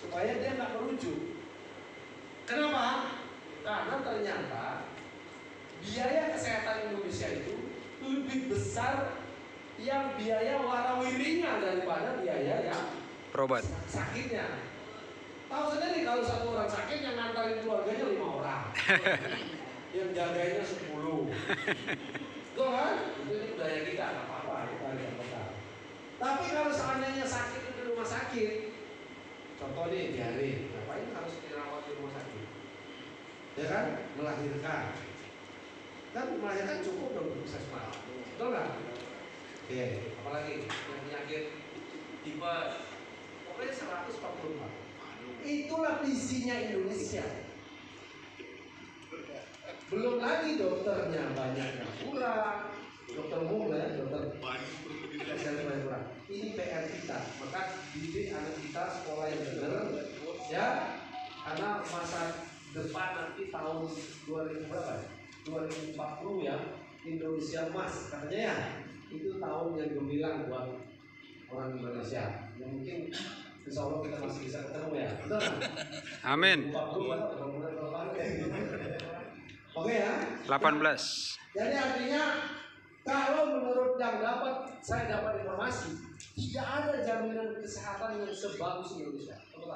supaya dia nggak merujuk. Kenapa? Karena ternyata biaya kesehatan Indonesia itu lebih besar yang biaya warawirinya daripada biaya yang berobat. sakitnya. Tahu sendiri kalau satu orang sakit yang ngantarin keluarganya 5 orang, yang jaganya 10. Itu kan? Itu budaya kita, nggak apa-apa, kita lihat apa. Tapi kalau seandainya sakit itu di rumah sakit, contoh nih diare, ngapain harus dirawat di rumah sakit? Ya kan? Melahirkan. Kan melahirkan cukup dong puskesmas. Betul nggak? Oke, apalagi yang penyakit tipe pokoknya 144. Itulah visinya Indonesia. Belum lagi dokternya banyak yang kurang, dokter umum ya, dokter spesialis banyak kurang. Ini PR kita, maka didik anak kita sekolah yang benar, ya, karena masa depan nanti tahun 2000 berapa? 2040 ya, Indonesia emas katanya ya. Itu tahun yang gemilang buat orang Indonesia. Yang mungkin insya Allah kita masih bisa ketemu ya. Betul? Amin. 40 Oke ya. 18. Jadi artinya kalau menurut yang saya dapat informasi, tidak ada jaminan kesehatan yang sebagus Indonesia. Betul?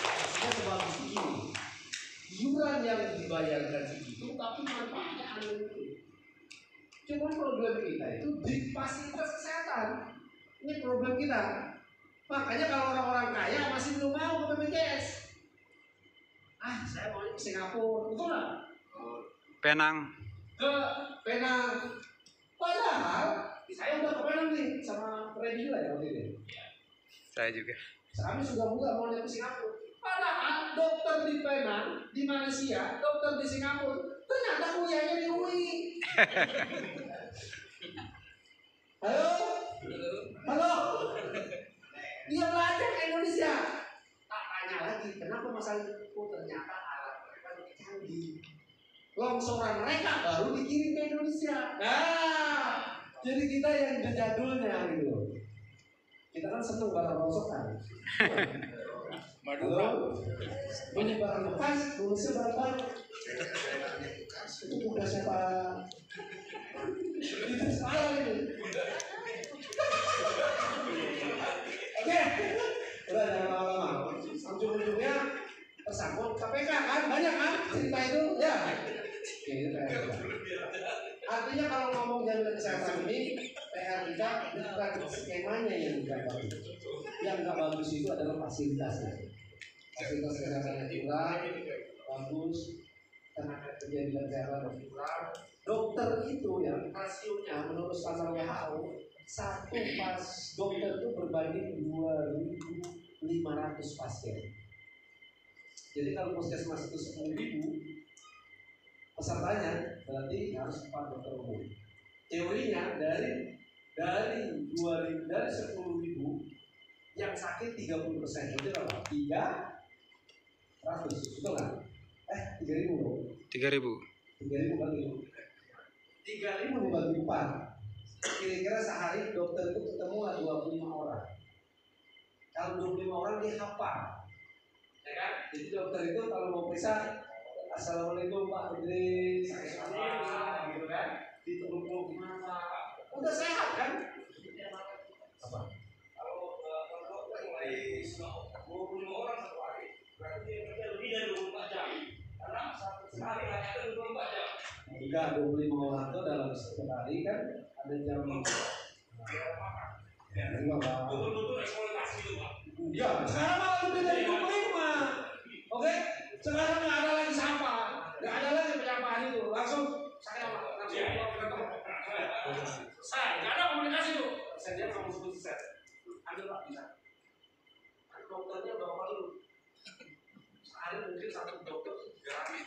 Maksudnya sebagus ini. Iuran yang dibayarkan segitu, tapi manfaatnya aneh itu. Cuma problem kita itu di fasilitas kesehatan. Ini problem kita. Makanya kalau orang-orang kaya masih belum mau ke BPJS. Saya mau ke Singapura, betul nggak? Penang. Ke Penang. Padahal saya udah ke Penang nih sama Freddy juga ya waktu itu. Saya juga. Kami sudah buka mau ke Singapura. Padahal dokter di Penang, di Malaysia, dokter di Singapura, ternyata kuliahnya di UI. Halo? Halo? Dia belajar ke Indonesia. Tak tanya lagi, kenapa masalah itu? Ternyata alat mereka lebih canggih. Longsoran mereka baru dikirim ke Indonesia. Nah, jadi kita yang jadulnya gitu. Kita kan seneng barang rongsokan. Halo? Banyak barang bekas, nulisnya barang baru. Itu tugasnya Pak. Itu salah ini. Oke, udah jangan lama-lama. Ujung-ujungnya tersangkut KPK kan, banyak kan cerita itu, ya. Oke, itu PR. Artinya kalau ngomong jaminan kesehatan ini, PR kita bukan skemanya yang tidak bagus. Yang nggak bagus itu adalah fasilitasnya. Fasilitas kesehatannya kurang, bagus, tenaga kerja di kesehatan kurang. Dokter itu yang rasionya menurut standar WHO, satu pas dokter itu berbanding 2.500 pasien. Jadi kalau puskesmas itu 10.000 pesertanya, berarti harus 4 dokter umum. Teorinya dari 10.000 yang sakit 30%, itu berapa? 300, betul nggak? 3.000. 3.000 bagi 3.000 dibagi 4. Kira-kira sehari dokter itu ketemu 25 orang. Kalau 25 orang dia hafal, ya kan? Jadi dokter itu kalau mau periksa, assalamualaikum Pak Idris, gitu kan? Ditunggu gimana? Udah sehat kan? Apa? Kalau dokter mulai 25 orang satu hari, berarti dia kerja lebih dari 24 jam. Karena sehari hanya ada 24 jam. Jika 25 orang itu dalam satu hari kan ada jam ya, betul-betul eksploitasi itu Pak. Ya, sekarang malah lebih dari 25. Oke? Sekarang nggak ada lagi sampah, nggak ada lagi penyampaian itu. Langsung saya nggak ada komunikasi tuh. Saya langsung sebut set. Ambil Pak bisa. Dokternya udah malu. Sehari mungkin satu dokter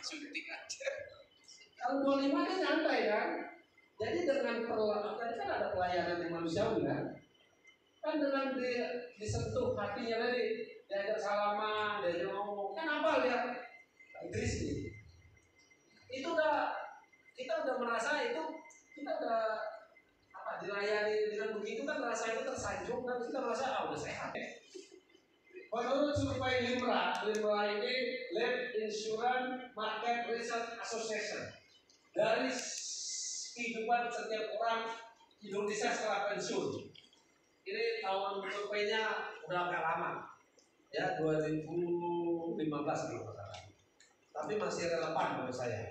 suntik aja. Kalau 25 kan santai kan. Jadi dengan tadi kan ada pelayanan yang manusiawi kan. Kan dengan disentuh hatinya tadi, diajak salaman, diajak ngomong, kan apa lihat Idris nih. Itu kita udah merasa itu kita udah dilayani dengan begitu kan rasanya tersanjung dan kita merasa udah sehat. Menurut survei LIMRA ini Life Insurance Market Research Association, dari kehidupan setiap orang Indonesia setelah pensiun. Ini tahun surveinya udah agak lama, ya 2015 kalau salah. Tapi masih relevan menurut saya.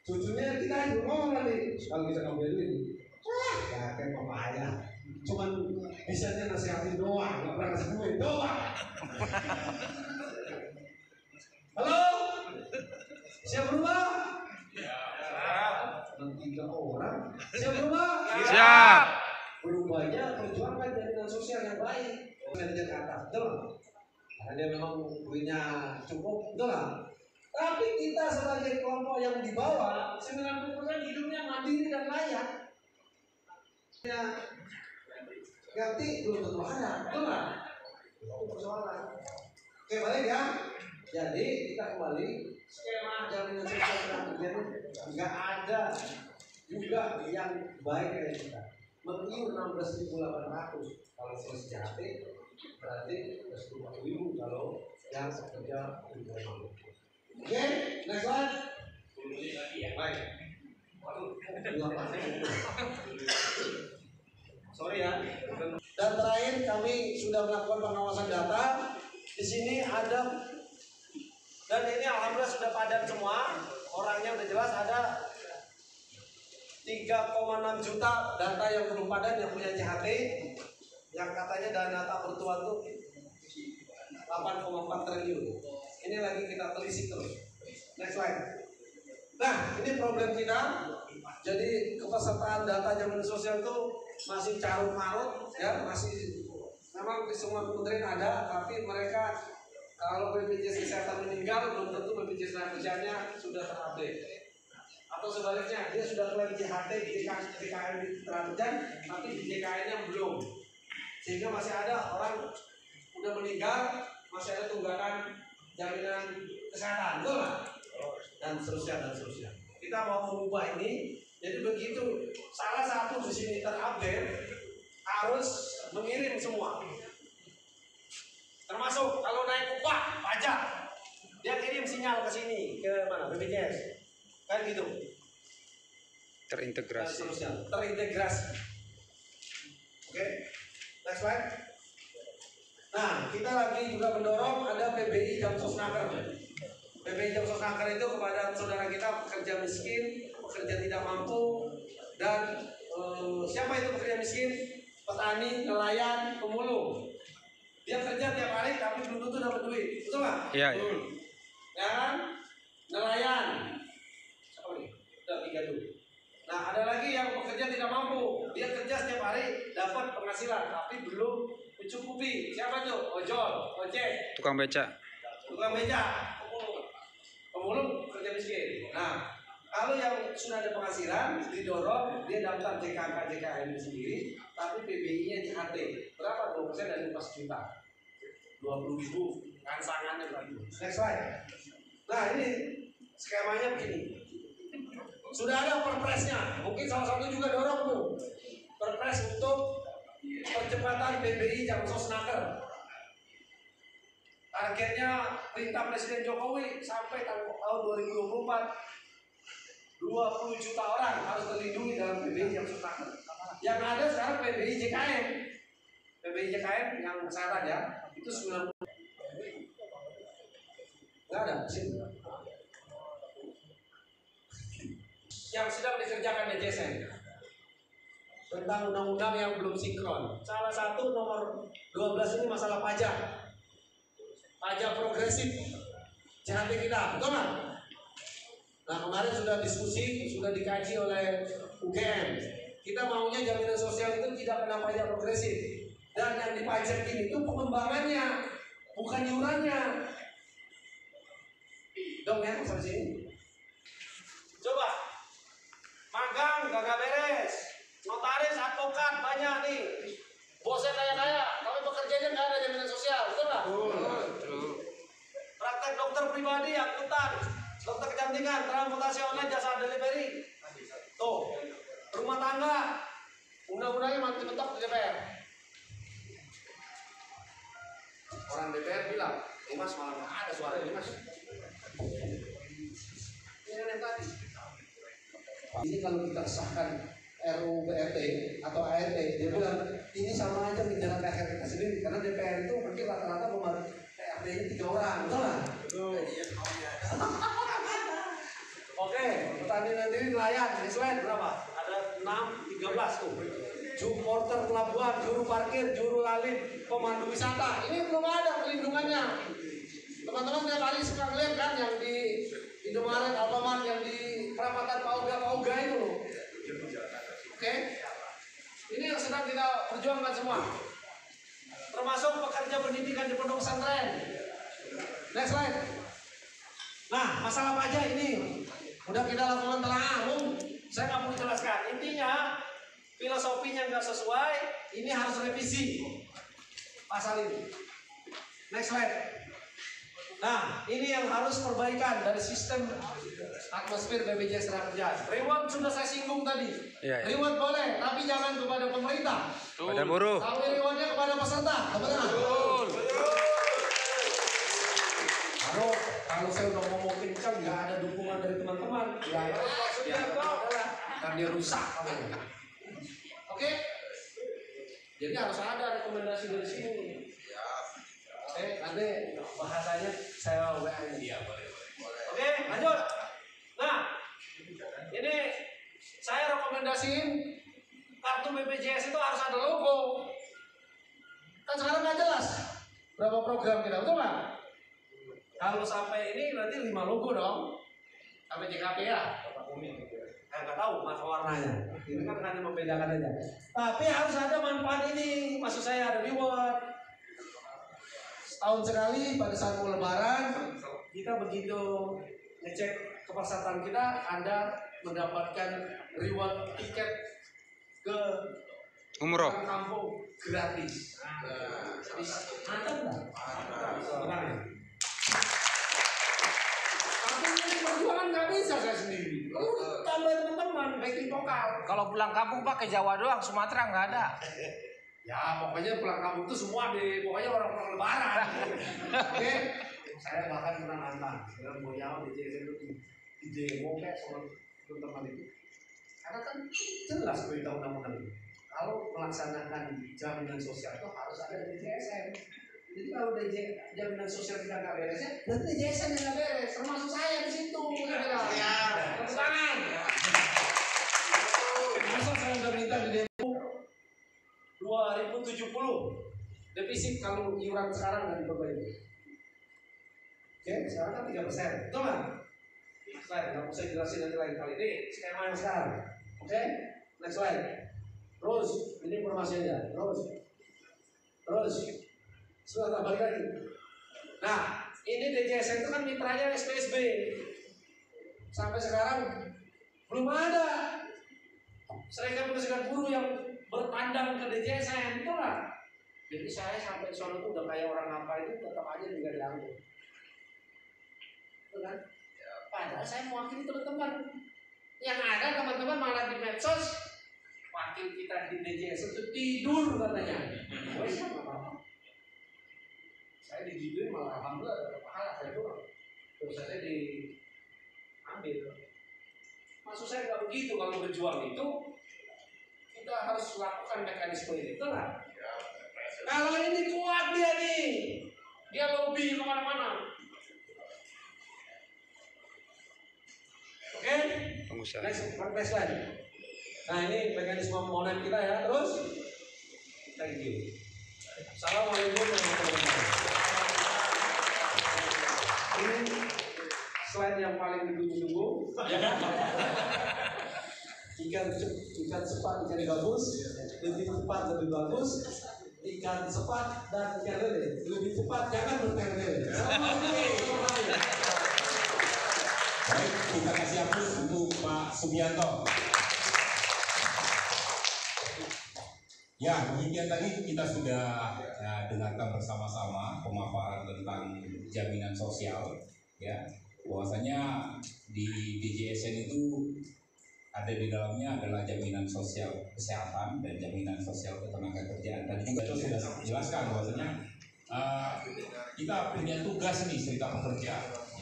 Cucunya kita ngomong nanti kalau kita ngambil duit, ya kayak papaya. Cuman bisanya nasihatin doang, nggak pernah ngasih duit doang. Halo, siap berubah? Siap. 3 orang, siap berubah? Siap. Berubahnya perjuangkan jaminan sosial yang baik. Manajer ke atas, betul? Karena dia memang duitnya cukup, betul lah. Tapi kita sebagai kelompok yang di bawah 90% hidupnya mandiri dan layak. Ya, ngerti belum tentu ada, betul nggak? Itu persoalan. Oke, balik ya. Jadi kita kembali skema jaminan sosial kerjaan nggak ada juga yang baik dari kita. Mengiur 16.800 kalau sales JHT berarti 10.000 kalau yang pekerja informal. Oke, next one. Baik. Sorry ya. Dan terakhir kami sudah melakukan pengawasan data. Di sini ada, dan ini alhamdulillah sudah padat semua. Orangnya udah jelas, ada 3,6 juta data yang belum padat yang punya JHT, yang katanya dana tak bertuan tuh 8,4 triliun. Ini lagi kita telisik terus. Next slide. Nah, ini problem kita. Jadi kepesertaan data jaminan sosial itu masih carut marut, ya, masih memang di semua kementerian ada, tapi mereka kalau BPJS Kesehatan meninggal belum tentu BPJS Tenaga sudah terupdate. Atau sebaliknya dia sudah klaim JHT di JKN Tenaga, tapi di JKN-nya belum. Sehingga masih ada orang udah meninggal, masih ada tunggakan jaminan kesehatan, betul nggak? Dan seterusnya dan seterusnya. Kita mau mengubah ini, jadi begitu salah satu di sini terupdate harus mengirim semua. Termasuk kalau naik upah pajak, dia kirim sinyal ke sini, ke mana? BPJS, kan gitu. Terintegrasi. Dan seterusnya, terintegrasi. Oke, next slide. Nah, kita lagi juga mendorong ada PBI Jamsosnaker. PBI Jamsosnaker itu kepada saudara kita pekerja miskin, pekerja tidak mampu, dan siapa itu pekerja miskin? Petani, nelayan, pemulung. Dia kerja tiap hari tapi belum tentu dapat duit, betul nggak? Iya, iya. Ya kan? Nelayan. Siapa nih? Udah 3 dulu. Nah, ada lagi yang pekerja tidak mampu. Dia kerja setiap hari dapat penghasilan tapi belum mencukupi. Siapa tuh? Ojol, ojek, Tukang beca. tukang beca, pemulung kerja miskin. Nah, kalau yang sudah ada penghasilan didorong dia daftar JKK JKN sendiri, tapi PBI-nya JHT berapa? 2% dari 4 juta, 20.000 rangsangannya begitu. Next slide. Nah, ini skemanya begini. Sudah ada perpresnya, mungkin salah satu juga dorong tuh perpres untuk percepatan PBI Jamsosnaker. Targetnya perintah Presiden Jokowi sampai tahun 2024 20 juta orang harus terlindungi dalam PBI Jamsosnaker. Yang ada sekarang PBI JKN. PBI JKN yang sekarang ya itu 90. Nggak ada sih. Yang sedang dikerjakan DJSN tentang undang-undang yang belum sinkron. Salah satu nomor 12 ini masalah pajak. Pajak progresif JHT kita, betul nggak? Nah, kemarin sudah diskusi, sudah dikaji oleh UGM. Kita maunya jaminan sosial itu tidak kena pajak progresif. Dan yang dipajak ini itu pengembangannya, bukan iurannya. Dong ya, sampai sini. Coba. Magang gak beres, notaris, advokat banyak nih, bosnya kaya-kaya, tapi pekerjaannya nggak ada jaminan sosial, betul nggak? Praktek dokter pribadi, akuntan, dokter kecantikan, transportasi online, jasa delivery, tuh, rumah tangga, Undang-undangnya mati mentok di DPR. Orang DPR bilang, Mas malah nggak ada suaranya Mas. Ini kan yang tadi. Ini kalau kita sahkan RUU PRT atau ART, dia bilang ini sama aja menjalankan leher kita sendiri karena DPR itu mungkin rata-rata PRT-nya 3 orang, betul nggak? Betul. Oke, petani nanti nelayan, slide berapa? Ada 6, 13 tuh. Juru porter pelabuhan, juru parkir, juru lalin, pemandu wisata. Ini belum ada pelindungannya. Teman-teman tiap hari suka ngeliat kan yang di Indomaret, Alfamart, yang di perapatan Pauga itu loh. Oke, ini yang sedang kita perjuangkan semua. Termasuk pekerja pendidikan di pondok pesantren. Next slide. Nah, masalah pajak ini udah kita lakukan telaah, saya nggak perlu jelaskan. Intinya filosofinya nggak sesuai, ini harus revisi pasal ini. Next slide. Nah, ini yang harus perbaikan dari sistem atmosfer BPJS Tenaga. Reward sudah saya singgung tadi. Iya. Reward boleh, tapi jangan kepada pemerintah. Pada buruh. Tapi rewardnya kepada peserta. Betul. Kalau saya udah ngomong kencang, nggak ada dukungan dari teman-teman, ya maksudnya kan dia rusak. Oke? Jadi harus ada rekomendasi dari sini. Nanti bahasanya saya WA dia. Oke, lanjut. Nah, ini saya rekomendasiin kartu BPJS itu harus ada logo. Kan sekarang nggak jelas berapa program kita, betul nggak? Kalau sampai ini nanti 5 logo dong. Sampai JKP ya. Nggak tahu masa warnanya. Ini kan hanya membedakan aja. Tapi harus ada manfaat ini. Maksud saya ada reward. Setahun sekali pada saat mau lebaran kita begitu ngecek kepesertaan kita, Anda mendapatkan reward tiket ke Umroh kampung gratis. Mantap nggak? Tapi ini perjuangan nggak bisa saya sendiri. Tambah teman-teman backing vokal. Kalau pulang kampung Pak ke Jawa doang, Sumatera nggak ada. Ya pokoknya pulang kampung itu semua pokoknya orang-orang lebaran. Oke, saya bahkan pernah nantang dengan Boyao di JSN itu di demo kayak sama teman-teman itu. Karena kan jelas berita undang-undang itu. Kalau melaksanakan jaminan sosial itu harus ada di JSN. Jadi kalau jaminan sosial kita nggak beres, berarti JSN yang nggak beres. Termasuk saya di situ. Ya, tepuk tangan. Masa saya udah minta di demo 2070 defisit kalau iuran sekarang nggak diperbaiki. Oke, sekarang kan 3%, betul nggak? Slide, nggak usah jelasin nanti lain kali. Ini skema yang sekarang. Oke, next slide. Terus, ini informasi aja. Terus, sudah balik lagi. Nah, ini DJSN itu kan mitranya SPSB. Sampai sekarang belum ada serikat pekerja buruh yang bertandang ke DJSN, itu lah. Jadi saya sampai sono itu udah kayak orang apa itu tetap aja juga dianggur. Betul kan? Padahal saya mewakili teman-teman. Yang ada teman-teman malah di medsos wakil kita di DJSN itu tidur katanya. Wes apa? Saya digituin malah alhamdulillah dapat pahala saya doang. Terus saya diambil. Maksud saya nggak begitu, kalau berjuang itu kita harus lakukan mekanisme ini, betul nggak? Kalau ini kuat dia nih, dia lobby kemana-mana. Oke? Next slide. Nah ini mekanisme monet kita ya, terus. Thank you. Assalamualaikum warahmatullahi wabarakatuh. Ini slide yang paling ditunggu-tunggu. Ikan sepat, ikan gabus, lebih cepat lebih bagus. Ikan sepat dan ikan lele lebih cepat, jangan bertele-tele. Baik, kita kasih aplaus untuk Pak Sumianto. Ya, demikian tadi kita sudah dengarkan bersama-sama pemaparan tentang jaminan sosial, ya. Bahwasanya di DJSN itu ada di dalamnya adalah jaminan sosial kesehatan dan jaminan sosial ketenagakerjaan. Tadi juga itu sudah jelaskan bahwasanya kita punya tugas nih serikat pekerja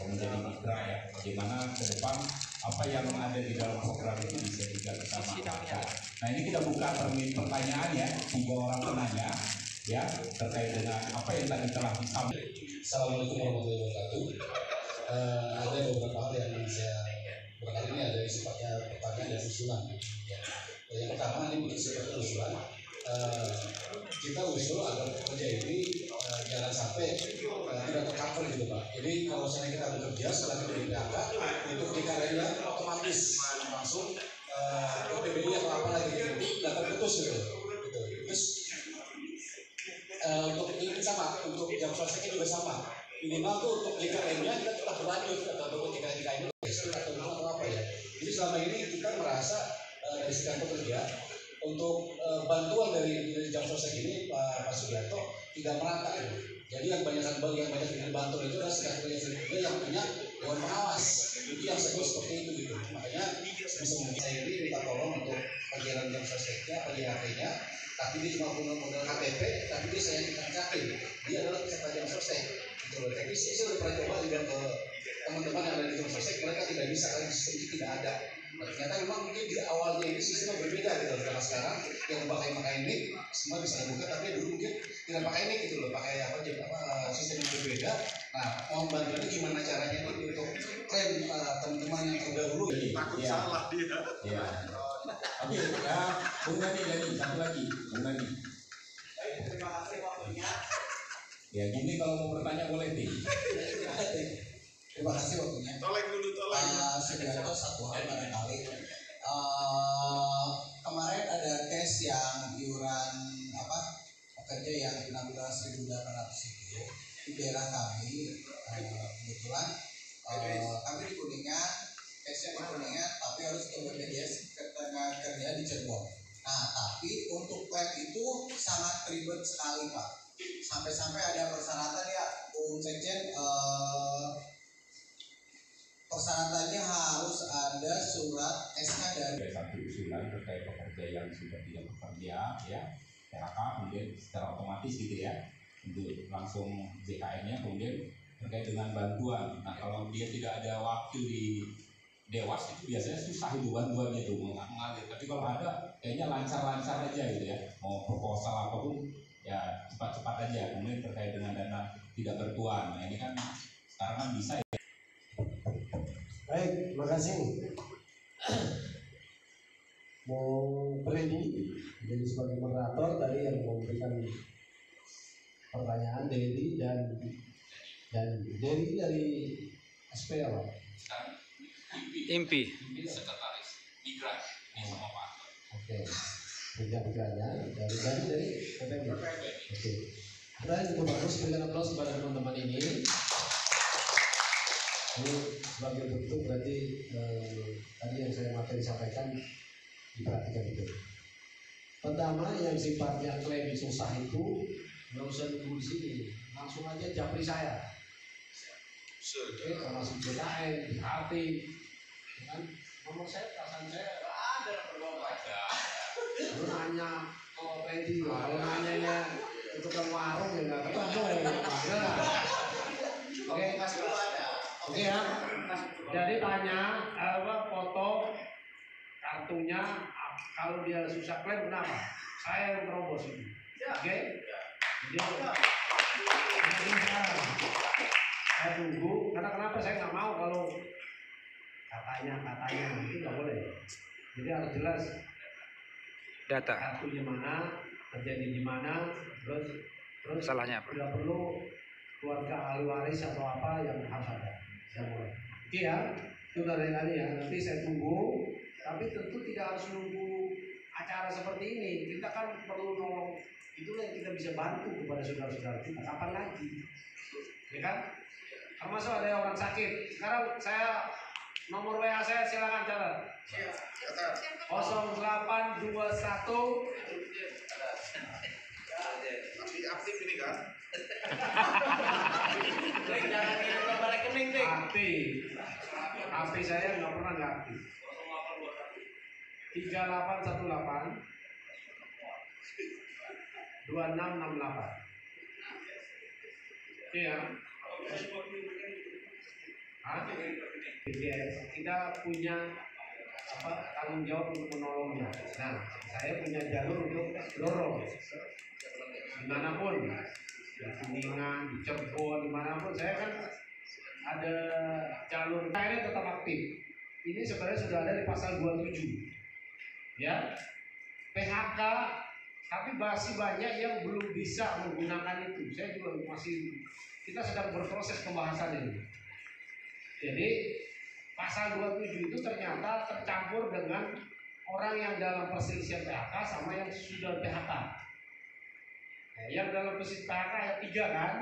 yang menjadi mitra ya, bagaimana ke depan apa yang ada di dalam program itu bisa juga kita manfaatkan. Nah ini kita buka pertanyaan ya, 3 orang penanya ya terkait dengan apa yang tadi telah disampaikan. Assalamualaikum warahmatullahi wabarakatuh. Ada beberapa hal yang saya berkali ini ada sifatnya pertanyaan dan usulan. Ya. Yang pertama ini bukan seperti usulan. Kita usul agar pekerja ini jangan sampai tidak tercover gitu Pak. Jadi kalau misalnya kita bekerja setelah kita di PHK itu ketika lainnya otomatis langsung PBI atau apa lagi gitu tidak terputus gitu. Terus untuk ini sama, untuk jam sosialnya juga sama. Minimal tuh untuk JKM-nya kita tetap berlanjut atau ketika ini atau apa ya. Jadi selama ini kita merasa dari sekian pekerja untuk bantuan dari jam sosial ini Pak Sugiarto tidak merata gitu. Jadi yang banyak dibantu itu adalah sekian pekerja yang punya dewan pengawas. Jadi yang sebut seperti itu gitu. Makanya bisa mungkin saya ini minta tolong untuk pengirian jam sosialnya, PJHT-nya. Tapi dia cuma punya modal KTP, tapi dia saya capai. Dia adalah peserta jam sosial. Gitu. Tapi saya sudah pernah coba juga ke teman-teman yang ada di jam sosial, mereka tidak bisa karena sistem itu tidak ada. Nah, ternyata memang mungkin di awalnya ini sistemnya berbeda gitu. Karena sekarang yang pakai ini semua bisa dibuka, tapi dulu mungkin tidak pakai ini gitu loh, pakai sistem yang berbeda. Nah, mohon bantuannya gimana caranya ini untuk klaim teman-teman yang terdahulu. Takut salah dia. Ya. Oke, ya, Bung Nani, satu lagi, Bung Nani. Terima kasih waktunya. Ya, gini kalau mau bertanya boleh nih. Terima kasih waktunya. Toleng dulu, toleng. Sugiarto satu hal barangkali. Kemarin ada case yang iuran pekerja yang 16.800 itu di daerah kami kebetulan kami di Kuningan, case-nya di Kuningan, tapi harus ke BPJS Ketenagakerja di Cirebon. Nah, tapi untuk klaim itu sangat ribet sekali Pak. Sampai-sampai ada persyaratan ya, Bung Sekjen. Persyaratannya harus ada surat SK dari. Ada satu usulan terkait pekerja yang sudah tidak bekerja, ya PHK, kemudian secara otomatis gitu ya, untuk langsung JKN-nya, kemudian terkait dengan bantuan. Nah kalau dia tidak ada waktu di Dewas itu biasanya susah itu bantuannya itu mengalir. Tapi kalau ada kayaknya lancar-lancar aja gitu ya, mau proposal apapun ya cepat-cepat aja. Kemudian terkait dengan dana tidak bertuan, nah ini kan sekarang kan bisa ya. Baik, terima kasih. Mau Freddy jadi sebagai moderator tadi yang memberikan pertanyaan Dedi dan Dedi dari SPL. Impi. Sekretaris migran ini sama Pak. Oke. Kerja-kerjanya dari PPB. Oke. Dan itu bagus, berikan aplaus kepada teman-teman ini. Ini sebagai bentuk berarti tadi yang saya materi sampaikan diperhatikan itu. Pertama yang sifatnya klaim susah itu nggak usah nunggu di sini, langsung aja japri saya. Oke, termasuk JKN, hati, kan nomor saya, perasaan saya ada berubah. Lu nanya kalau Freddy, kalau nanya ya tukang warung ya nggak ketemu. Oke, oke ya. Jadi tanya foto kartunya, kalau dia susah klaim kenapa? Saya yang terobos ini. Oke? Jadi saya tunggu, karena kenapa saya nggak mau kalau katanya itu nggak boleh. Jadi harus jelas Data. kartunya mana, terjadi di mana, terus Salahnya apa? tidak perlu keluarga ahli waris atau apa yang harus ada. Saya mulai. Oke ya, itu dari tadi ya. Nanti saya tunggu, tapi tentu tidak harus nunggu acara seperti ini. Kita kan perlu nolong. Itulah yang kita bisa bantu kepada saudara-saudara kita. Kapan lagi? Ya kan? Termasuk ada yang orang sakit. Sekarang saya nomor WA saya silakan catat. 0821 Aktif ini kan? jangan kirim nomor rekening deh. Aktif saya nggak pernah nggak aktif. 3818 2668. Oke ya. BPJS kita punya tanggung jawab untuk menolongnya. Nah, saya punya jalur untuk dorong dimanapun, di Kuningan, di Cirebon, dimanapun saya kan ada jalur. Akhirnya tetap aktif. Ini sebenarnya sudah ada di pasal 27, ya, PHK, tapi masih banyak yang belum bisa menggunakan itu. Saya juga kita sedang berproses pembahasan ini. Jadi pasal 27 itu ternyata tercampur dengan orang yang dalam perselisihan PHK sama yang sudah PHK. Nah, yang dalam perselisihan PHK ayat 3 kan.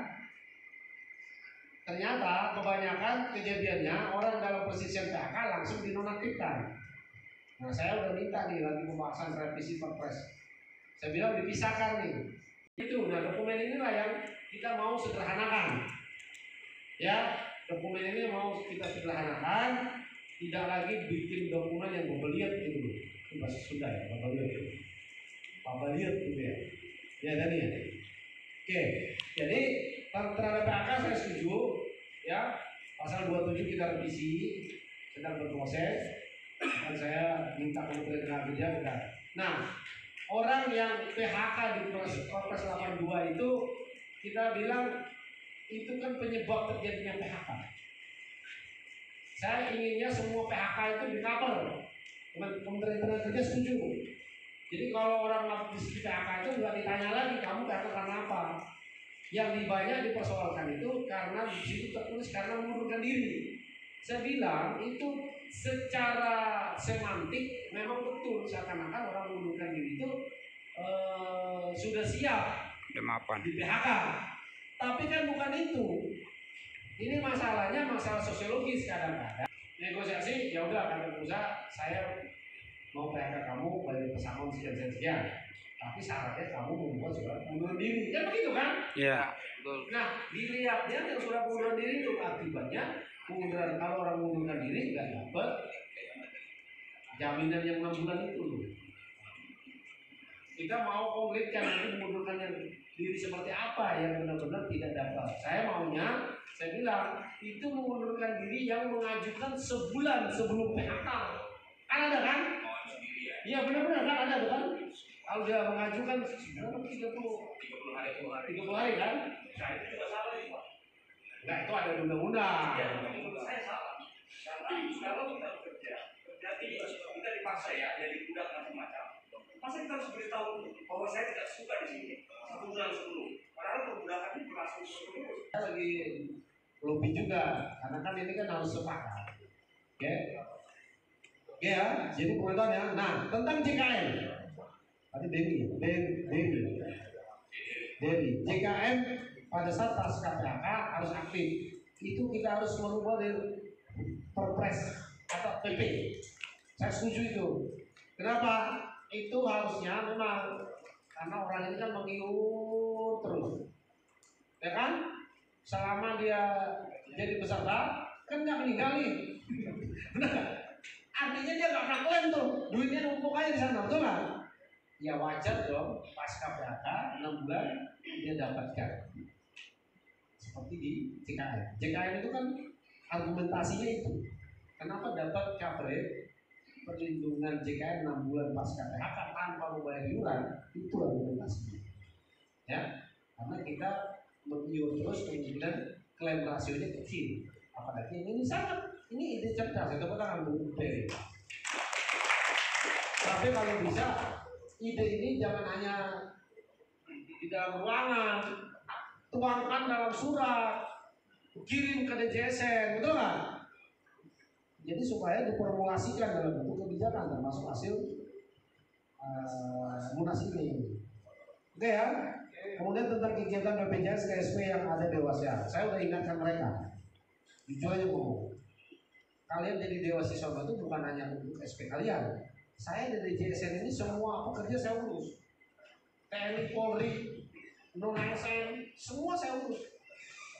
Ternyata kebanyakan kejadiannya orang dalam perselisihan PHK langsung dinonaktifkan. Nah, saya udah minta nih lagi pembahasan revisi Perpres. Saya bilang dipisahkan nih. Itu, nah dokumen inilah yang kita mau sederhanakan. Ya, dokumen ini mau kita sederhanakan, tidak lagi bikin dokumen yang berbeliat gitu. Itu bahasa Sunda ya, berbeliat. Berbeliat gitu ya. Ya tadi ya. Oke, jadi terhadap PHK saya setuju, ya. Pasal 27 kita revisi, sedang berproses. Dan saya minta Kementerian Tenaga Kerja. Nah, orang yang PHK di Perpres 82 itu kita bilang itu kan penyebab terjadinya PHK. Saya inginnya semua PHK itu di-cover. Kementerian Tenaga Kerja setuju. Jadi kalau orang habis di PHK itu nggak ditanya lagi kamu PHK karena apa. Yang banyak dipersoalkan itu karena di situ tertulis karena mengundurkan diri. Saya bilang itu secara semantik memang betul, seakan-akan orang mengundurkan diri itu sudah siap di PHK. Tapi kan bukan itu. Ini masalahnya masalah sosiologis kadang-kadang. Negosiasi, ya udah kata pengusaha, saya mau PHK kamu bayar pesangon sekian. Tapi syaratnya kamu membuat surat pengunduran diri. Kan begitu kan? Iya. Nah, dilihatnya yang surat pengunduran diri itu akibatnya pengunduran, kalau orang mengundurkan diri nggak dapat jaminan yang 6 bulan itu. Kita mau konkretkan nanti mengundurkan diri seperti apa yang benar-benar tidak dapat. Saya maunya, saya bilang itu mengundurkan diri yang mengajukan sebulan sebelum PHK. Kan ada kan? Iya benar-benar kan ada kan? Kalau dia mengajukan 30 hari kan? Nah itu juga salah nih Pak. Nah itu ada undang-undang. Ya, saya salah. Karena kalau kita bekerja kita dipaksa ya, jadi budak macam-macam. Masa kita harus beritahu bahwa saya tidak suka di sini 1 bulan sebelum. Padahal perbudakan ini berlangsung terus. Saya lagi lobby juga, karena kan ini kan harus sepakat. Oke? Oke ya, jadi pengetahuannya. Nah tentang JKM. Tadi Dewi, JKM pada saat pasca PHK harus aktif. Itu kita harus merubah dari Perpres atau PP. Saya setuju itu. Kenapa? Itu harusnya memang karena orang ini kan mengiur terus, ya kan? Selama dia jadi peserta kan nggak meninggalin. Artinya dia nggak pernah klaim tuh, duitnya numpuk aja di sana, betul nggak? Ya wajar dong, pasca PHK 6 bulan dia dapatkan. Seperti di JKM. JKM itu kan argumentasinya itu. Kenapa dapat coverage perlindungan JKM 6 bulan pasca PHK tanpa membayar iuran? Itu argumentasinya. Ya, karena kita mengiur terus kemudian klaim rasionya kecil. Apalagi ini ide cerdas, itu tangan Bu Peri. Tapi kalau bisa ide ini jangan hanya di dalam ruangan, tuangkan dalam surat, kirim ke DJSN, betul nggak? Jadi supaya diformulasikan dalam bentuk kebijakan termasuk hasil munas ini. Oke ya. Kemudian tentang kegiatan BPJS KSP yang ada dewasa, saya udah ingatkan mereka. Jujur aja ngomong. Kalian jadi dewas siswa itu bukan hanya untuk SP kalian. Saya dari JSN ini semua pekerja saya urus. TNI, Polri, non-ASN, semua saya urus.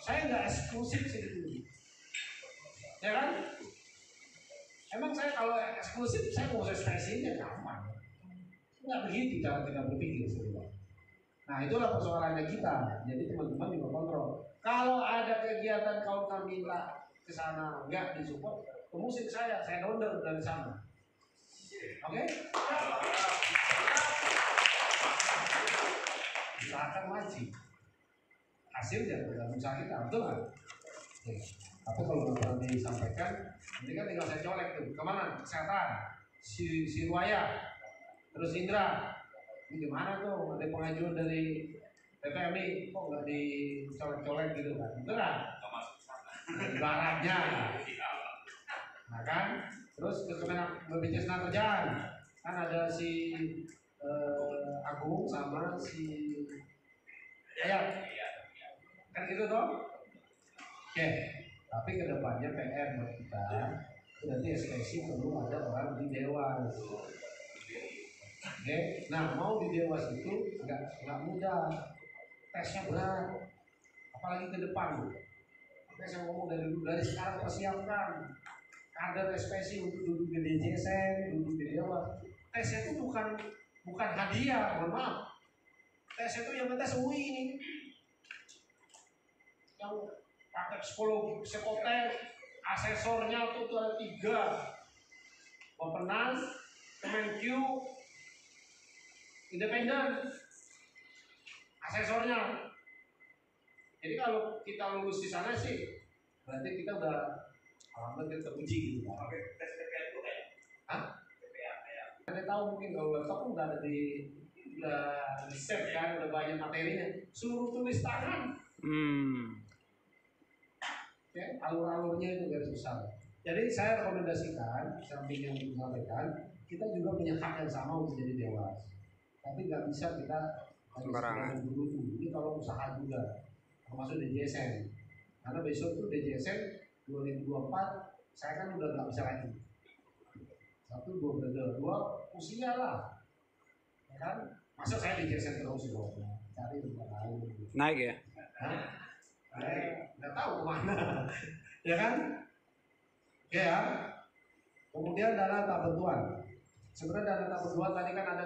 Saya nggak eksklusif sih. Ya kan? Emang saya kalau eksklusif eksklusif, saya mau spesinya gampang. Nggak begitu cara kita berpikir sebenarnya. Nah itulah persoalannya kita. Jadi teman-teman juga kontrol. Kalau ada kegiatan kaum minta ke sana nggak disupport, musik saya download dari sana. Oke? Usahakan maju. Hasilnya dalam usaha kita, betul nggak? Oke. Tapi kalau nggak disampaikan, ini kan tinggal saya colek tuh. Kemana? Kesehatan, si Ruaya, terus Indra. Ini gimana tuh? Ada pengajuan dari PPMI, kok nggak dicolek-colek gitu kan? Betul nggak? Ibaratnya. Nah kan? Terus kemenang BPJS Kerjaan kan ada si Agung sama si Ayat. Kan gitu toh? Oke. Tapi kedepannya PR buat kita, berarti SPSI perlu ada orang di Dewas. Oke. Nah mau di Dewas itu nggak mudah, tesnya berat, apalagi ke depan. Saya ngomong dari sekarang persiapkan kader SPSI untuk duduk di DJSN, duduk di Dewas. Tes itu bukan hadiah, mohon maaf. Tes itu yang tes UI ini. Yang pakai psikotes, asesornya itu ada 3. Bapenas, Kemenkyu, independen, asesornya. Jadi kalau kita lulus di sana sih, berarti kita udah alhamdulillah teruji gitu kan. Tes TPA itu kayak? Hah? TPA kayak? Ada tahu mungkin kalau laptop udah ada udah di set kan, udah banyak materinya. Suruh tulis tangan. Ya, alur-alurnya itu garis besar. Jadi saya rekomendasikan, samping yang disampaikan, kita juga punya hak yang sama untuk jadi dewas. Tapi nggak bisa kita sembarangan dulu. Ini kalau usaha juga, termasuk DJSN. Karena besok tuh DJSN 2024, saya kan udah nggak bisa lagi. 1, 2, usia lah, ya kan? Masa saya DJSN terus loh, cari tempat lain. naik ya. Nggak tahu kemana, ya kan? Ya. Kemudian dana tak bantuan. Sebenarnya dana tak bantuan tadi kan ada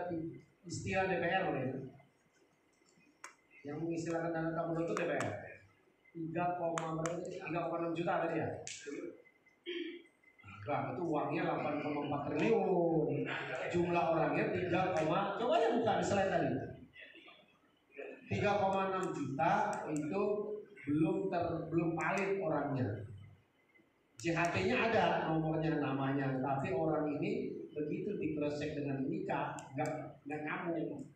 istilah DPR loh ya. Yang mengistilahkan dana tak bantuan itu DPR. 3,6 juta tadi ya. Nah, itu uangnya 8,4 triliun. Jumlah orangnya 3, coba aja buka di slide tadi. 3,6 juta itu belum valid orangnya. JHT-nya ada nomornya, namanya, tapi orang ini begitu di cross check dengan nikah nggak nyambung.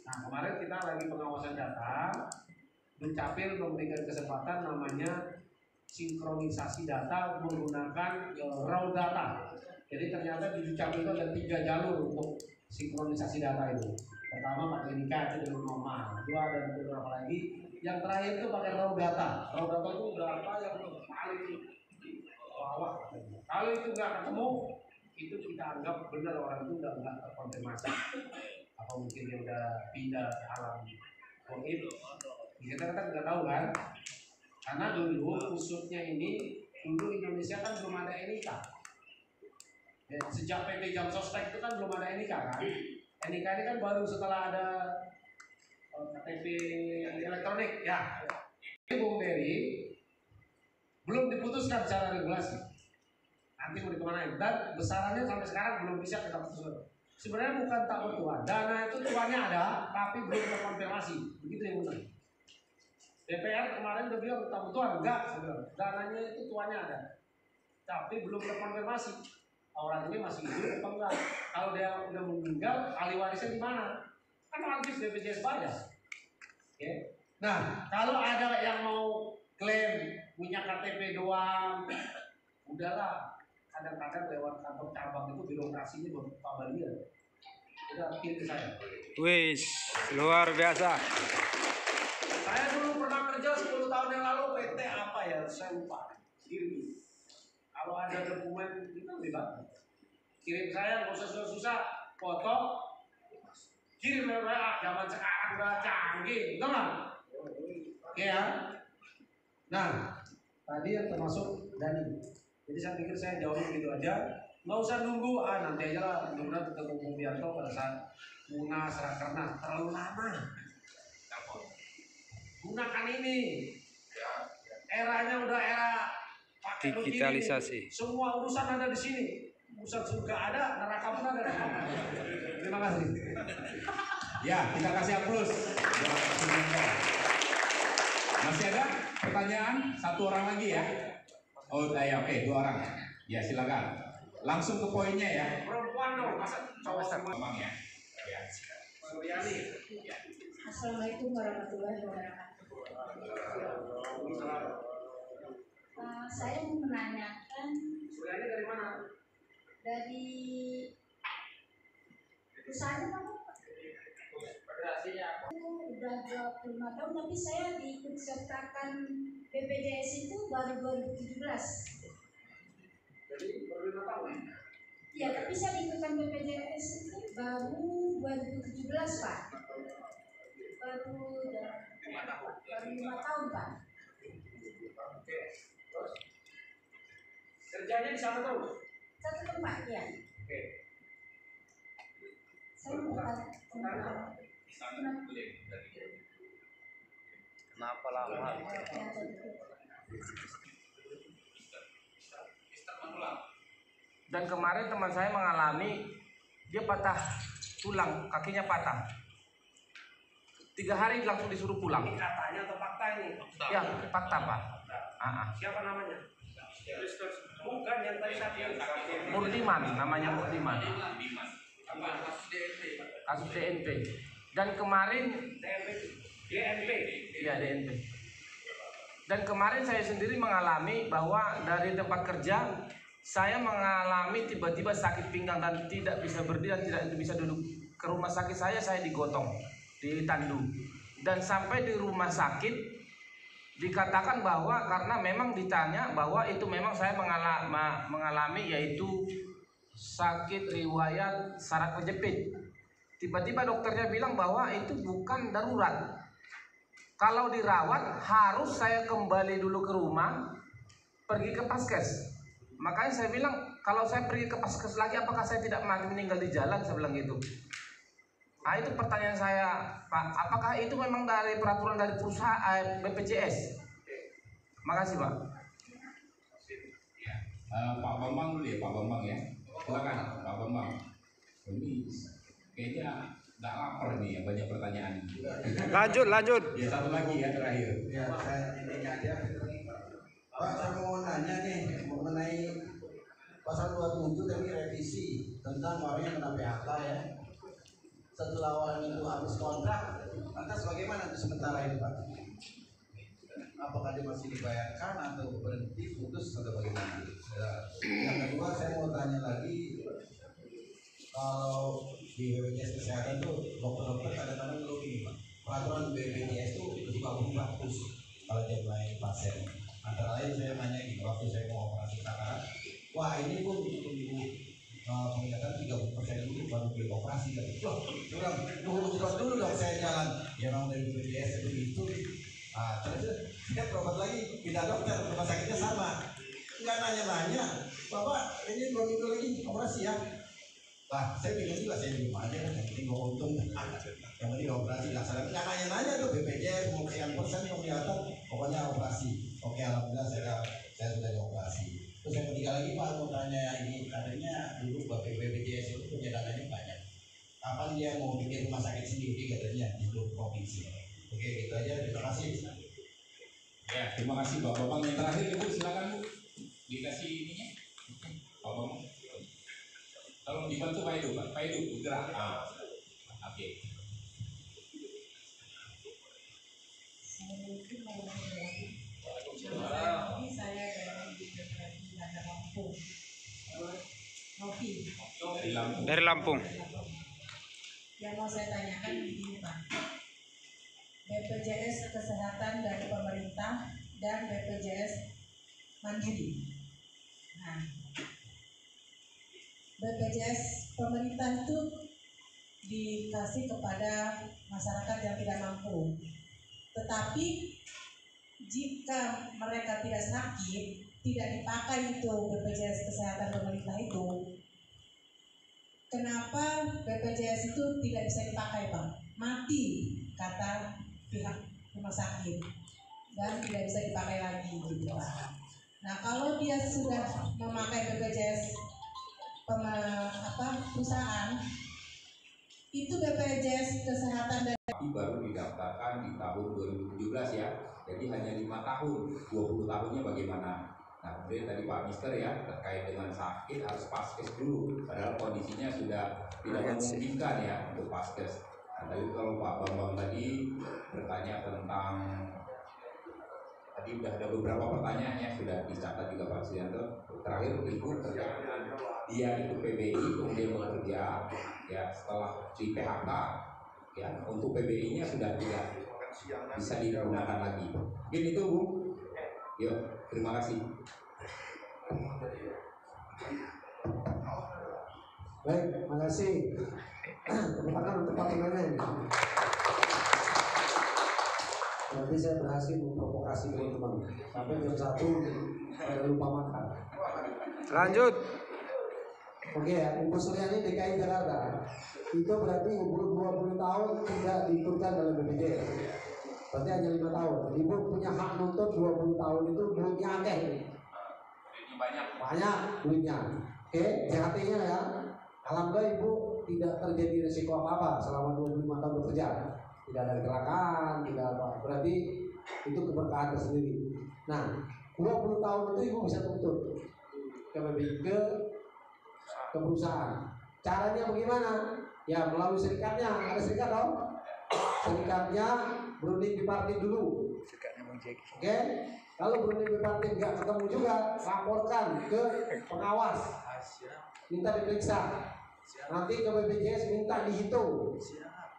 Nah kemarin kita lagi pengawasan data, Dukcapil memberikan kesempatan namanya sinkronisasi data menggunakan raw data. Jadi ternyata di Dukcapil itu ada 3 jalur untuk sinkronisasi data itu. Pertama pakai nikah itu dengan normal, 2 dan beberapa lagi. Yang terakhir itu pakai raw data. Raw data itu berapa yang paling bawah. Kalau itu nggak ketemu, itu kita anggap benar orang itu udah nggak terkonfirmasi. Apa mungkin dia udah pindah ke alam goib? Kita kan nggak tahu kan? Karena dulu usutnya ini, dulu Indonesia kan belum ada NIK. Ya, sejak PT Jam Sostek itu kan belum ada NIK kan? NIK ini kan baru setelah ada KTP elektronik ya. Ini Bung Dery belum diputuskan secara regulasi. Nanti mau dikemanain dan besarannya sampai sekarang belum bisa kita putuskan. Sebenarnya bukan tak bertuan, dana itu tuannya ada, tapi belum terkonfirmasi. Begitu yang benar. DPR kemarin udah bilang tak bertuan, enggak sebenarnya. Dananya itu tuannya ada, tapi belum terkonfirmasi. Orang ini masih hidup apa enggak? Kalau dia udah meninggal, ahli warisnya di mana? Kan wajib BPJS bayar. Oke. Nah, kalau ada yang mau klaim punya KTP doang, udahlah. Kadang-kadang lewat kantor cabang itu birokrasinya berpabalian. Udah pilih saya. Wis, luar biasa. Saya dulu pernah kerja 10 tahun yang lalu PT apa ya? Saya lupa. Kirim. Kalau ada dokumen itu lebih bagus. Kirim saya nggak usah susah-susah, foto, kirim WA. Zaman sekarang udah canggih, betul nggak? Oke ya. Nah, tadi yang termasuk Dani. Jadi saya pikir saya jawab begitu aja. Nggak usah nunggu, nanti aja lah, mudah-mudahan ketemu Bung Bianto pada saat Munas, Rakernas, terlalu lama. Gunakan ini. Eranya udah era pakai Digitalisasi. begini. Semua urusan ada di sini. Urusan surga ada, neraka pun ada. Terima kasih. Ya, kita kasih aplaus. Masih ada pertanyaan? Satu orang lagi ya? Oh, ya, oke, 2 orang. Ya, silakan. Langsung ke poinnya ya. Perempuan dong, masa cowok semua. Ngomong ya. Ya. Assalamualaikum warahmatullahi wabarakatuh. Saya mau menanyakan Dari mana? dari usahanya Pak. Udah 25 tahun tapi saya diikut sertakan BPJS itu baru 2017. Jadi baru 5 tahun. Ya, tapi saya diikutkan BPJS itu baru 2017 Pak. Baru 5 tahun Pak. Oke. Terus kerjanya di sana terus? Satu tempat ya. Oke. Saya mau bertanya. Kenapa lama? Dan kemarin teman saya mengalami dia patah tulang, kakinya patah. 3 hari langsung disuruh pulang. Ini katanya atau fakta ini? Ya, fakta Pak. Siapa namanya? Bukan yang tadi sakit. Murdiman, namanya Murdiman. Kasus DNP. Dan kemarin DNP. Iya, DNP. Dan kemarin saya sendiri mengalami bahwa dari tempat kerja saya mengalami tiba-tiba sakit pinggang dan tidak bisa berdiri dan tidak bisa duduk. Ke rumah sakit saya digotong, ditandu. Dan sampai di rumah sakit dikatakan bahwa karena memang ditanya bahwa itu memang saya mengalami yaitu sakit riwayat saraf kejepit. Tiba-tiba dokternya bilang bahwa itu bukan darurat. Kalau dirawat harus saya kembali dulu ke rumah, pergi ke paskes. Makanya saya bilang kalau saya pergi ke paskes lagi apakah saya tidak mati meninggal di jalan, saya bilang gitu. Nah itu pertanyaan saya Pak, apakah itu memang dari peraturan dari perusahaan BPJS? Makasih Pak. Pak Bambang dulu ya, Pak Bambang ya. Silakan Pak Bambang. Ini kayaknya nggak lapar nih, banyak pertanyaan. Lanjut. Ya, satu lagi ya terakhir. Ya, saya intinya aja. Pak, saya mau nanya nih mengenai pasal 27 dari revisi tentang orang yang kena PHK ya. Setelah orang itu habis kontrak, lantas bagaimana untuk sementara ini Pak? Apakah dia masih dibayarkan atau berhenti putus atau bagaimana? Yang kedua saya mau tanya lagi, kalau di BPJS Kesehatan tuh dokter-dokter kadang-kadang ngeluh ini Pak, peraturan BPJS itu suka berubah terus kalau dia melayani pasien. Antara lain saya nanya gini, waktu saya mau operasi katarak, wah ini pun tunggu penglihatan 30% dulu baru beli operasi kan? Loh, kurang tunggu dulu dong saya jalan. Ya memang dari BPJS itu. Terus saya berobat lagi, pindah dokter, rumah sakitnya sama. Nggak nanya-nanya, Bapak ini 2 minggu lagi operasi ya. Lah, saya bingung juga, saya bingung aja kan, yang penting gue untung. Yang penting operasi laksanakan, nggak nanya-nanya tuh BPJS mau sekian persen yang kelihatan, pokoknya operasi. Oke, alhamdulillah saya sudah dioperasi. Terus yang ketiga lagi Pak mau tanya ini, katanya dulu BPJS itu punya dananya banyak. Kapan dia mau bikin rumah sakit sendiri katanya di seluruh provinsi. Oke, gitu aja. Terima kasih. Ya, terima kasih Pak Bambang. Yang terakhir Ibu silakan Bu. Dikasih ininya. Pak Bambang. Tolong dibantu Pak Edu, Pak Edu bergerak. Oke. Ini saya dari Lampung. Novi. Dari Lampung. Yang mau saya tanyakan begini Pak. BPJS Kesehatan dari pemerintah dan BPJS Mandiri. Nah, BPJS pemerintah itu dikasih kepada masyarakat yang tidak mampu. Tetapi jika mereka tidak sakit, tidak dipakai itu BPJS Kesehatan pemerintah itu, kenapa BPJS itu tidak bisa dipakai, Pak? Mati, kata pihak rumah sakit, dan tidak bisa dipakai lagi gitu, Pak. Nah, kalau dia sudah memakai BPJS perusahaan, itu BPJS kesehatan dan baru didaftarkan di tahun 2017 ya. Jadi hanya 5 tahun, 20 tahunnya bagaimana? Nah, kemudian tadi Pak Mister ya terkait dengan sakit harus paskes dulu, padahal kondisinya sudah tidak memungkinkan ya untuk paskes. Nah, tadi kalau Pak Bambang tadi bertanya tentang tadi sudah ada beberapa pertanyaan yang sudah dicatat juga Pak Suyanto. Terakhir Ibu terkait dia itu PBI kemudian bekerja ya setelah di PHK ya untuk PBI-nya sudah tidak bisa digunakan lagi. Mungkin itu Bu. Yuk, terima kasih. Baik, terima kasih. Terima untuk Pak Penanya. Nanti saya berhasil memprovokasi teman-teman sampai jam 1 pada lupa makan. Lanjut. Oke ya, Ibu Suryani DKI Jakarta itu berarti umur 20 tahun tidak diikutkan dalam BPJS. Berarti hanya 5 tahun. Ibu punya hak nuntut 20 tahun itu duitnya akeh. Banyak duitnya. Oke, JHT-nya ya. Alhamdulillah Ibu tidak terjadi risiko apa-apa selama 25 tahun bekerja. Tidak ada kecelakaan, tidak apa. Berarti itu keberkahan tersendiri. Nah, 20 tahun itu Ibu bisa tuntut ke BPJS ke perusahaan. Caranya bagaimana? Ya melalui serikatnya. Ada serikat dong? Serikatnya berunding bipartit dulu. Oke? Kalau berunding bipartit nggak ketemu juga, laporkan ke pengawas. Minta diperiksa. Nanti ke BPJS minta dihitung.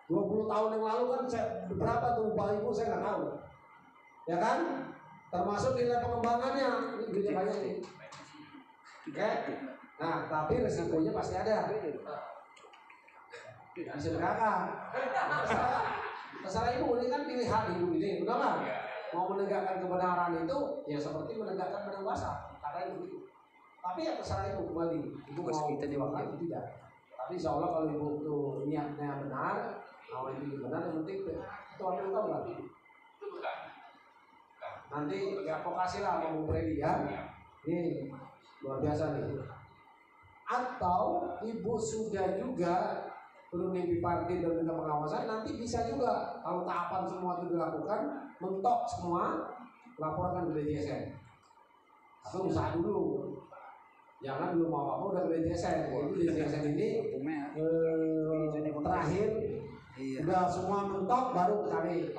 20 tahun yang lalu kan berapa tuh upah Ibu saya nggak tahu. Ya kan? Termasuk nilai pengembangannya. Ini duitnya banyak nih. Oke? Nah, tapi resikonya pasti ada. Bisa berkata. Terserah Ibu, ini kan pilihan Ibu ini, benar nggak? Mau menegakkan kebenaran itu, ya seperti menegakkan benang basah. Kata Ibu. Tapi ya terserah Ibu kembali. Ibu mau diwakili atau tidak. Tapi insya Allah kalau Ibu itu niatnya benar, mau ini benar, yang penting itu ambil tahu lah. Nanti ya vokasi lah mau Freddy ya. Ini luar biasa nih. Atau Ibu sudah juga berunding bipartit dan dengan pengawasan, nanti bisa juga kalau tahapan semua itu dilakukan, mentok semua, laporkan ke BPJS. Atau usaha dulu, jangan belum apa-apa udah ke BPJS. Jadi BPJS ini terakhir udah semua mentok baru kami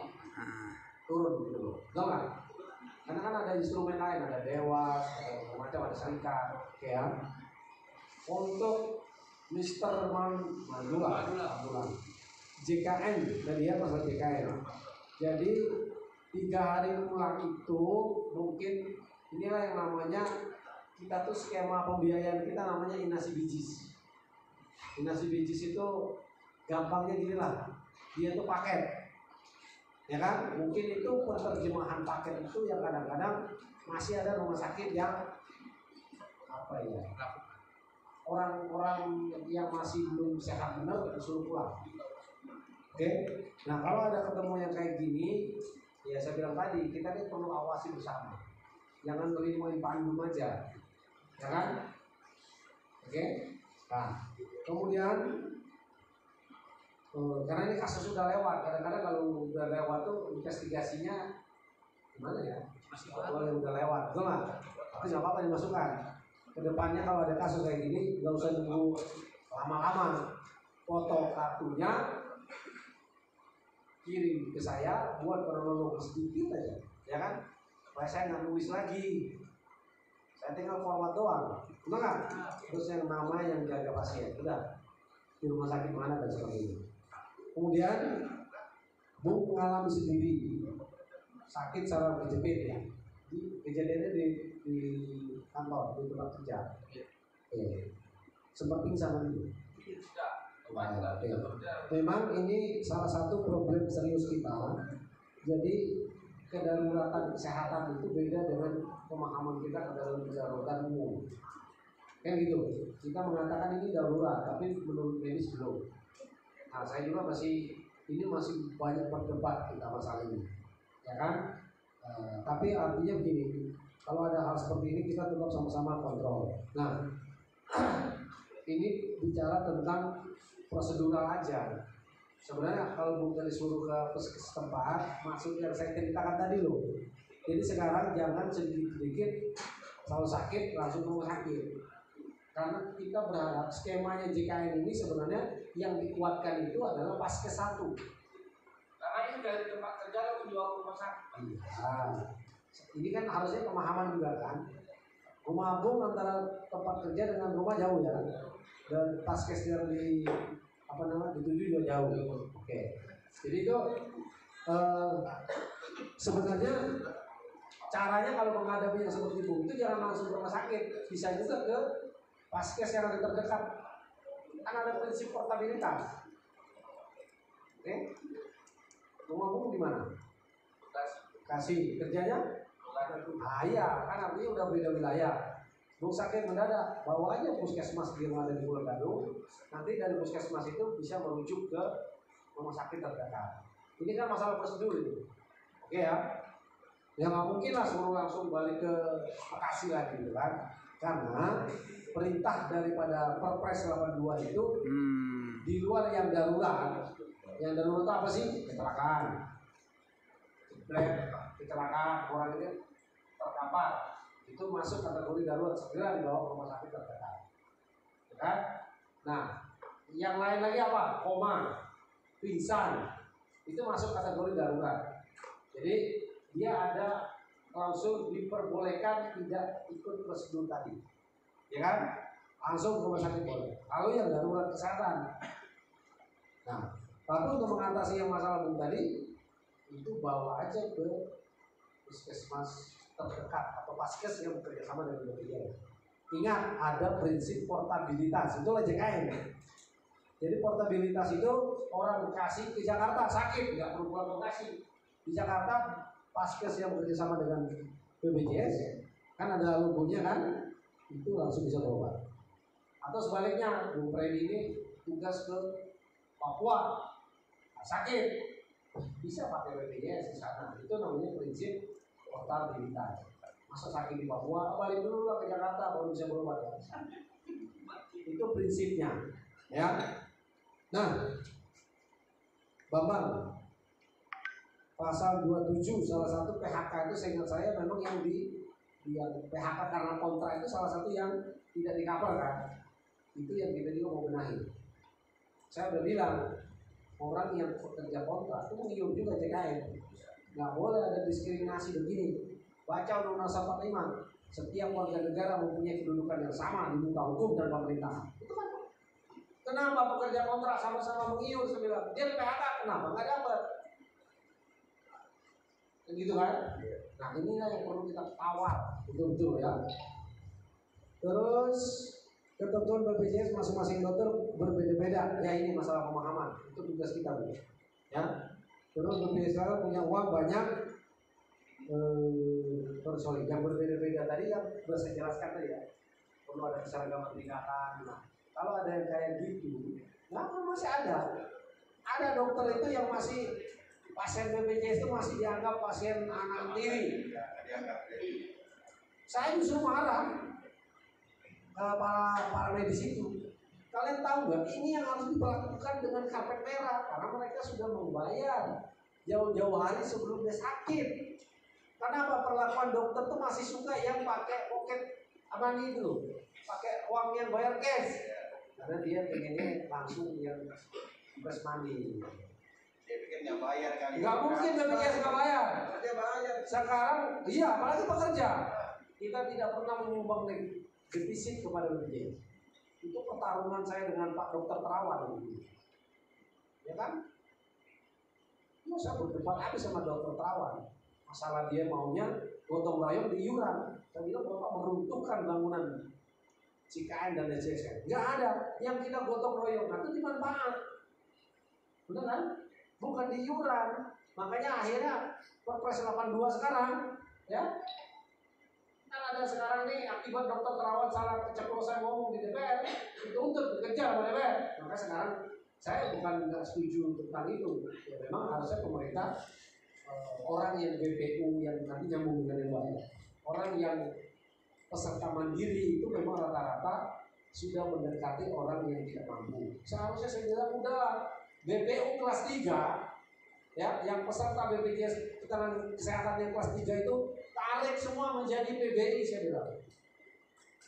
turun gitu, betul nggak? Karena kan ada instrumen lain, ada dewas, macam ada serikat, ya. Untuk Mr. Madura JKN tadi ya masalah JKN. Jadi 3 hari pulang itu mungkin inilah yang namanya kita tuh skema pembiayaan kita namanya inasi bijis. Inasi bijis itu gampangnya gini lah, dia tuh paket, ya kan? Mungkin itu penerjemahan paket itu yang kadang-kadang masih ada rumah sakit yang apa ya? Orang-orang yang masih belum sehat benar disuruh pulang. Oke, nah kalau ada ketemu yang kayak gini, ya saya bilang tadi kita ini perlu awasi bersama, jangan ngelimuin pandum aja, ya kan? Oke, nah kemudian karena ini kasus sudah lewat, kadang-kadang kalau udah lewat tuh investigasinya gimana ya? Kalau udah lewat, betul nggak? Tapi nggak apa-apa dimasukkan. Kedepannya kalau ada kasus kayak gini nggak usah nunggu lama-lama, foto kartunya kirim ke saya buat kronologis sedikit aja, ya kan? Supaya saya nggak nulis lagi, saya tinggal format doang, benar nggak? Terus yang nama yang jaga pasien, udah di rumah sakit mana dan sebagainya. Kemudian Bu mengalami sendiri sakit secara berjepit ya, kejadiannya di kantor, di tempat kerja. Sempat pingsan itu. Memang ini salah satu problem serius kita. Jadi kedaruratan kesehatan itu beda dengan pemahaman kita kedaruratan umum. Kan gitu. Kita mengatakan ini darurat, tapi menurut medis belum. Nah, saya juga masih banyak berdebat kita masalah ini, ya kan? Tapi artinya begini, kalau ada hal seperti ini kita tetap sama-sama kontrol. Nah, ini bicara tentang prosedural aja. Sebenarnya kalau bukan disuruh ke puskesmas tempat, maksud yang saya ceritakan tadi loh. Jadi sekarang jangan sedikit-sedikit kalau sakit langsung ke rumah sakit. Karena kita berharap skemanya JKN ini sebenarnya yang dikuatkan itu adalah Paskes 1. Karena ini dari tempat kerja lalu dibawa ke rumah sakit. Iya. Ini kan harusnya pemahaman juga kan. Rumah antara tempat kerja dengan rumah jauh ya. Dan Paskes yang dituju juga jauh. Oke. Jadi itu sebenarnya caranya kalau menghadapi yang seperti itu jangan langsung ke rumah sakit, bisa juga ke Paskes yang ada terdekat. Kan ada prinsip portabilitas. Oke. Rumah di mana? Kasih kerjanya? Iya, kan artinya udah beda wilayah. Mau sakit mendadak, bawa aja puskesmas yang ada di Pulau Gadung. Nanti dari puskesmas itu bisa merujuk ke rumah sakit terdekat. Ini kan masalah prosedur itu. Oke ya. Ya nggak mungkin lah suruh langsung balik ke Bekasi lagi gitu kan. Karena perintah daripada Perpres 82 itu di luar yang darurat. Yang darurat itu apa sih? Kecelakaan. Kecelakaan orang ini terkapar. Itu masuk kategori darurat, segera dibawa ke rumah sakit terdekat. Ya kan? Nah, yang lain lagi apa? Koma, pingsan. Itu masuk kategori darurat. Jadi dia ada langsung diperbolehkan tidak ikut prosedur tadi, ya kan? Langsung ke rumah sakit boleh. Lalu yang darurat kesehatan. Nah, tapi untuk mengatasi yang masalah bung tadi, itu bawa aja ke puskesmas terdekat atau Paskes yang bekerja sama dengan BPJS. Ingat, ada prinsip portabilitas. Itulah JKN. Jadi portabilitas itu orang Bekasi ke Jakarta sakit nggak perlu pulang ke Bekasi. Di Jakarta Paskes yang bekerjasama dengan BPJS kan ada logonya kan, itu langsung bisa berobat. Atau sebaliknya, Bung Freddy ini tugas ke Papua, sakit, bisa pakai BPJS di sana. Itu namanya prinsip portabilitas. Masa sakit di Papua, balik dulu lah ke Jakarta baru bisa berobat. Itu prinsipnya, ya. Nah, Bambang, pasal 27 salah satu PHK itu seingat saya memang yang yang PHK karena kontrak itu salah satu yang tidak di-cover kan. Itu yang kita juga mau benahi. Saya udah bilang orang yang bekerja kontrak itu mengiur juga JKN. Nggak boleh ada diskriminasi begini. Baca Undang-Undang 45. Setiap warga negara mempunyai kedudukan yang sama di muka hukum dan pemerintahan. Itu kan. Kenapa pekerja kontrak sama-sama mengiur? Saya bilang dia di PHK, kenapa nggak dapat? Gitu kan? Nah inilah yang perlu kita kawal betul-betul ya. Terus ketentuan BPJS masing-masing dokter berbeda-beda. Ya ini masalah pemahaman. Itu tugas kita Bu. Ya. Terus BPJS sekarang punya uang banyak. Yang berbeda-beda tadi yang sudah saya jelaskan tadi ya. Perlu ada keseragaman tingkatan. Nah, kalau ada yang kayak gitu, kenapa masih ada? Ada dokter itu yang masih pasien BPJS itu masih dianggap pasien anak tiri. Saya justru marah para medis itu. Kalian tahu nggak? Ini yang harus dilakukan dengan karpet merah karena mereka sudah membayar jauh-jauh hari sebelum dia sakit. Kenapa perlakuan dokter tuh masih suka yang pakai pocket apa nih itu? Pakai uang yang bayar cash. Karena dia pengennya langsung yang bebas mandi. Dia pikir nggak bayar kali. Nggak mungkin BPJS nggak bayar. Dia bayar. Sekarang, iya, apalagi pekerja. Kita tidak pernah menyumbang defisit kepada BPJS. Itu pertarungan saya dengan Pak Dokter Terawan. Ya kan? Ya, saya berdebat habis sama Dokter Terawan. Masalah dia maunya gotong royong di iuran. Saya bilang Bapak meruntuhkan bangunan CKN dan DCSN. Nggak ada. Yang kita gotong royong itu dimanfaat. Benar kan? Bukan di iuran. Makanya akhirnya Perpres 82 sekarang ya Kan ada sekarang nih akibat dokter Terawan salah keceplosan ngomong di DPR, dituntut dikejar oleh DPR. Maka sekarang saya bukan nggak setuju tentang itu. Ya, memang harusnya pemerintah orang yang BPU yang nanti nyambung dengan yang lain, orang yang peserta mandiri itu memang rata-rata sudah mendekati orang yang tidak mampu. Seharusnya saya bilang udah BPU kelas 3 ya, yang peserta BPJS kesehatan yang kelas 3 itu tarik semua menjadi PBI, saya bilang.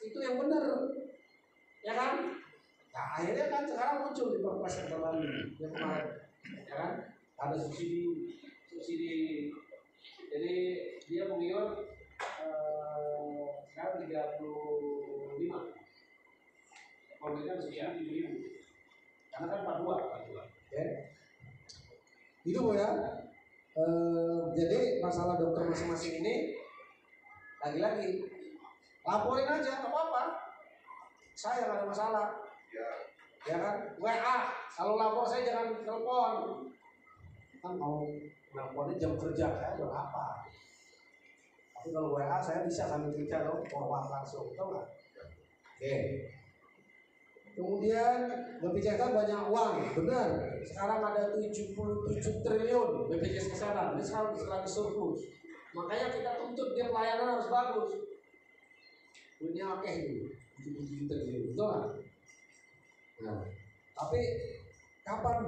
Itu yang benar. Ya kan? Nah, akhirnya kan sekarang muncul di Perpres yang terlalu yang kemarin. Ya kan? Ada subsidi. Jadi dia mengiur sekarang 35. Kalau kita subsidi 7.000. Karena kan 42. Ya. Itu Bu ya. Jadi masalah dokter masing-masing ini lagi-lagi laporin aja, nggak apa-apa. Saya nggak ada masalah. Ya kan? WA. Kalau lapor saya jangan telepon. Kan mau teleponnya jam kerja saya udah apa. Tapi kalau WA saya bisa sambil kerja dong, forward langsung, tahu nggak? Oke. Kemudian BPJS banyak uang, benar. Sekarang ada 77 triliun BPJS Kesehatan. Ini sekarang lagi surplus. Makanya kita tuntut dia pelayanan harus bagus. Ini oke ini 77 triliun, betul nggak? Nah, tapi kapan